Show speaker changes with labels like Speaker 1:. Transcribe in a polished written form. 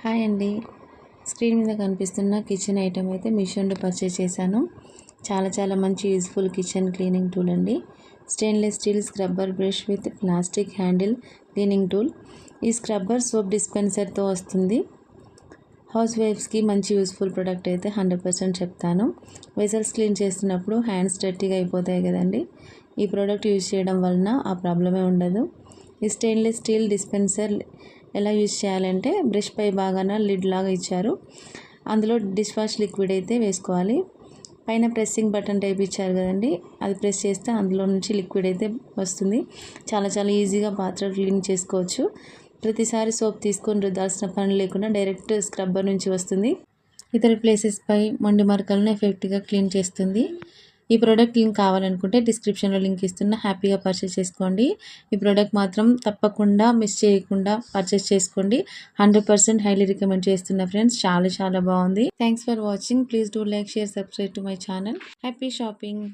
Speaker 1: Hi అండి. Screen మీద కనిపిస్తున్న కిచెన్ ఐటమ్ అయితే మీషోలో పర్చేస్ చేశాను. చాలా మంచి యూజ్ఫుల్ కిచెన్ క్లీనింగ్ టూల్ అండి. Stainless steel scrubber brush with plastic handle cleaning tool. ఈ స్క్రబ్బర్ సోప్ డిస్పెన్సర్తో వస్తుంది. హౌస్ వైఫ్స్కి మంచి యూజ్ఫుల్ ప్రోడక్ట్ అయితే 100% చెప్తాను. వెసల్స్ క్లీన్ చేస్తున్నప్పుడు హ్యాండ్స్ డర్టీగా అయిపోతాయి కదండి. ఈ ప్రోడక్ట్ యూజ్ చేయడం వలన ఆ ప్రాబ్లమే ఉండదు. ఈ స్టెయిన్లెస్ స్టీల్ డిస్పెన్సర్ ఎలా యూజ్ చేయాలంటే బ్రష్ పై బాగాన లిడ్ లాగా ఇచ్చారు. అందులో డిష్ వాష్ లిక్విడ్ అయితే వేసుకోవాలి. పైన ప్రెస్సింగ్ బటన్ టైప్ ఇచ్చారు కదండి, అది ప్రెస్ చేస్తే అందులో నుంచి లిక్విడ్ అయితే వస్తుంది. చాలా ఈజీగా పాత్ర క్లీన్ చేసుకోవచ్చు. ప్రతిసారి సోప్ తీసుకొని రుద్దాల్సిన పని లేకుండా డైరెక్ట్ స్క్రబ్బర్ నుంచి వస్తుంది. ఇతర ప్లేసెస్పై మొండి మరకలను ఎఫెక్ట్గా క్లీన్ చేస్తుంది. ఈ ప్రోడక్ట్ లింక్ కావాలనుకుంటే డిస్క్రిప్షన్లో లింక్ ఇస్తున్నా, హ్యాపీగా పర్చేస్ చేసుకోండి. ఈ ప్రోడక్ట్ మాత్రం తప్పకుండా మిస్ చేయకుండా పర్చేస్ చేసుకోండి. 100% హైలీ రికమెండ్ చేస్తున్నా ఫ్రెండ్స్. చాలా బాగుంది. Thanks for watching. Please do like, share, subscribe to my channel. Happy shopping.